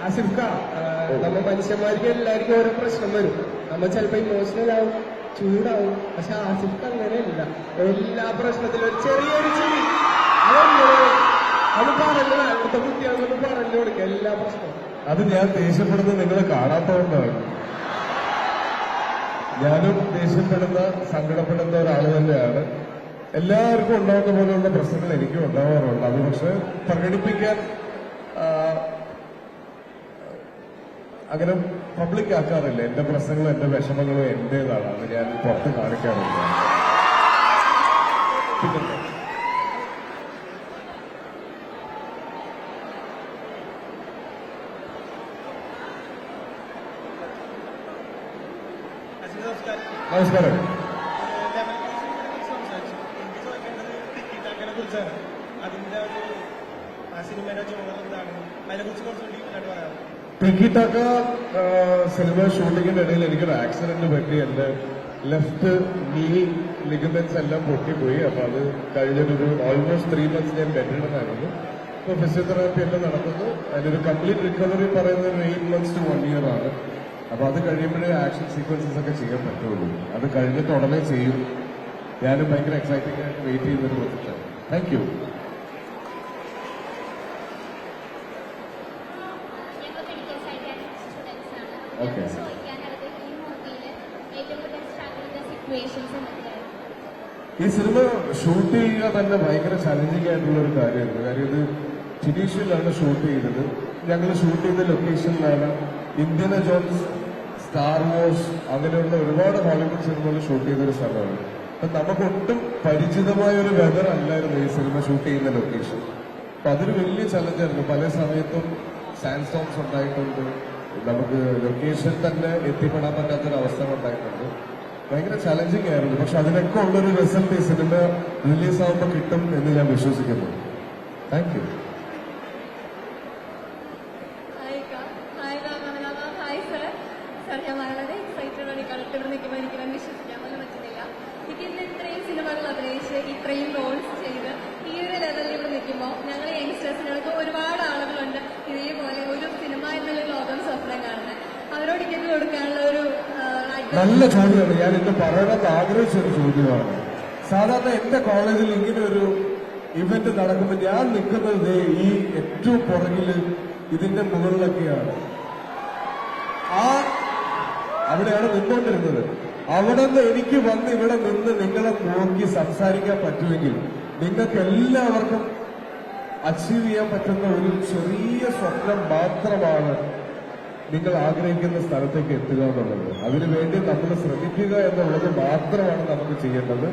ആസിഫ്ക, നമ്മ മനുഷ്യന്മാർക്ക് എല്ലാവർക്കും ഓരോ പ്രശ്നം വരും. നമ്മ ചിലപ്പോ ഇമോഷണൽ ആവും, ചൂടാവും. പക്ഷെ ആസിഫ്ക അങ്ങനെയല്ല. എല്ലാ പ്രശ്നത്തിലും ഒരു ചെറിയൊരു ചിരി അത് പറഞ്ഞു, അടുത്ത കുട്ടികളൊന്ന് പറഞ്ഞു കൊടുക്കുക എല്ലാ പ്രശ്നവും. അത് ഞാൻ ദേഷ്യപ്പെടുന്നത് നിങ്ങൾ കാണാത്തതുകൊണ്ടാണ്. ഞാനും ദേഷ്യപ്പെടുന്ന സങ്കടപ്പെടുന്ന ഒരാള് തന്നെയാണ്. എല്ലാവർക്കും ഉണ്ടാകുന്ന പോലെയുള്ള പ്രശ്നങ്ങൾ എനിക്കും ഉണ്ടാവാറുണ്ട്. അത് പക്ഷെ പ്രകടിപ്പിക്കാൻ അങ്ങനെ പബ്ലിക് ആക്കാറില്ല. എന്റെ പ്രശ്നങ്ങളും എന്റെ വിഷമങ്ങളും എന്റേതാണ്. അത് ഞാൻ പുറത്ത് കാണിക്കാറില്ല. പിന്നെ നമസ്കാരം. ടിക്കി ടാക്ക സിനിമ ഷൂട്ടിങ്ങിന്റെ ഇടയിൽ എനിക്കൊരു ആക്സിഡന്റ് പറ്റി. എന്റെ ലെഫ്റ്റ് നീ ലിഗമെന്റ്സ് എല്ലാം പൊട്ടിപ്പോയി. അപ്പൊ അത് കഴിഞ്ഞൊരു ഓൾമോസ്റ്റ് 3 months ഞാൻ ബെഡിഡനായിരുന്നു. ഇപ്പൊ ഫിസിയോതെറാപ്പി എല്ലാം നടക്കുന്നു. അതിനൊരു കംപ്ലീറ്റ് റിക്കവറി പറയുന്നത് 8 months to 1 year ആണ്. അപ്പൊ അത് കഴിയുമ്പോഴേ ആക്ഷൻ സീക്വൻസസ് ഒക്കെ ചെയ്യാൻ പറ്റുള്ളൂ. അത് കഴിഞ്ഞിട്ട് ഉടനെ ചെയ്യും. ഞാനും ഭയങ്കര എക്സൈറ്റിംഗ് ആയിട്ട് വെയിറ്റ് ചെയ്യുന്നൊരു പ്രൊജക്റ്റാണ്. Thank you. ഓക്കെ, ഈ സിനിമ ഷൂട്ട് ചെയ്യുക തന്നെ ഭയങ്കര ചലഞ്ചിങ് ആയിട്ടുള്ള ഒരു കാര്യമായിരുന്നു. കാര്യം ഇത് ടുണീഷ്യയിലാണ് ഷൂട്ട് ചെയ്തത്. ഞങ്ങൾ ഷൂട്ട് ചെയ്ത ലൊക്കേഷനിലാണ് ഇന്ത്യന ജോൺസ്, സ്റ്റാർ വാർസ്, അങ്ങനെയുള്ള ഒരുപാട് ഹോളിവുഡ് സിനിമകൾ ഷൂട്ട് ചെയ്തൊരു സ്ഥലമാണ്. അപ്പൊ നമുക്കൊട്ടും പരിചിതമായ ഒരു വെതർ അല്ലായിരുന്നു ഈ സിനിമ ഷൂട്ട് ചെയ്യുന്ന ലൊക്കേഷൻ. അപ്പൊ അതൊരു വലിയ ചലഞ്ചായിരുന്നു. പല സമയത്തും സാൻഡ് സ്റ്റോംസ് ഉണ്ടായിട്ടുണ്ട്. നമുക്ക് ലൊക്കേഷൻ തന്നെ എത്തിപ്പെടാൻ പറ്റാത്തൊരു അവസ്ഥ ഉണ്ടായിട്ടുണ്ട്. ഭയങ്കര ചലഞ്ചിങ് ആയിരുന്നു. പക്ഷെ അതിനൊക്കെ ഉള്ളൊരു റിസൾട്ട് ഈ സിനിമ റിലീസാവുമ്പോൾ കിട്ടും എന്ന് ഞാൻ വിശ്വസിക്കുന്നു. Thank you. ഞാൻ വളരെ എക്സൈറ്റഡ് ആണ്. കളക്ടർ നിൽക്കുമ്പോൾ എനിക്ക് തന്നെ വിശ്വസിക്കാൻ പോലും പറ്റുന്നില്ല. എനിക്ക് ഇന്ന് ഇത്രയും സിനിമകൾ അഭിനയിച്ച് ഇത്രയും റോൾസ് ചെയ്ത് ഈ ഒരു ലെവലിൽ ഇവിടെ നിൽക്കുമ്പോൾ ഞങ്ങൾ യങ്സ്റ്റേഴ്സിനൊക്കെ ഒരുപാട് ആളുകളുണ്ട് ഇതേപോലെ ഒരു സിനിമ എന്നുള്ള ലോകം സ്വപ്നം കാണുന്നത്. അവരോട് ഇങ്ങനെ കൊടുക്കാനുള്ള ഒരു നല്ല ചോദ്യമാണ്. ഞാൻ ഇന്ന് പറയാൻ ആഗ്രഹിച്ചൊരു ചോദ്യമാണ്. സാധാരണ എന്റെ കോളേജിൽ ഇങ്ങനെ ഒരു ഇവന്റ് നടക്കുമ്പോൾ ഞാൻ നിൽക്കുന്നത് ഈ ഏറ്റവും പുറകില് ഇതിന്റെ മുകളിലൊക്കെയാണ്. അവിടെയാണ് നിന്നുകൊണ്ടിരുന്നത്. അവിടെ നിന്ന് എനിക്ക് വന്ന് ഇവിടെ നിന്ന് നിങ്ങളെ നോക്കി സംസാരിക്കാൻ പറ്റുമെങ്കിൽ നിങ്ങൾക്ക് എല്ലാവർക്കും അച്ചീവ് ചെയ്യാൻ പറ്റുന്ന ഒരു ചെറിയ സ്വപ്നം മാത്രമാണ് നിങ്ങൾ ആഗ്രഹിക്കുന്ന സ്ഥലത്തേക്ക് എത്തുക എന്നുള്ളത്. അതിനുവേണ്ടി നമ്മൾ ശ്രമിക്കുക എന്നുള്ളത് മാത്രമാണ് നമുക്ക് ചെയ്യേണ്ടത്.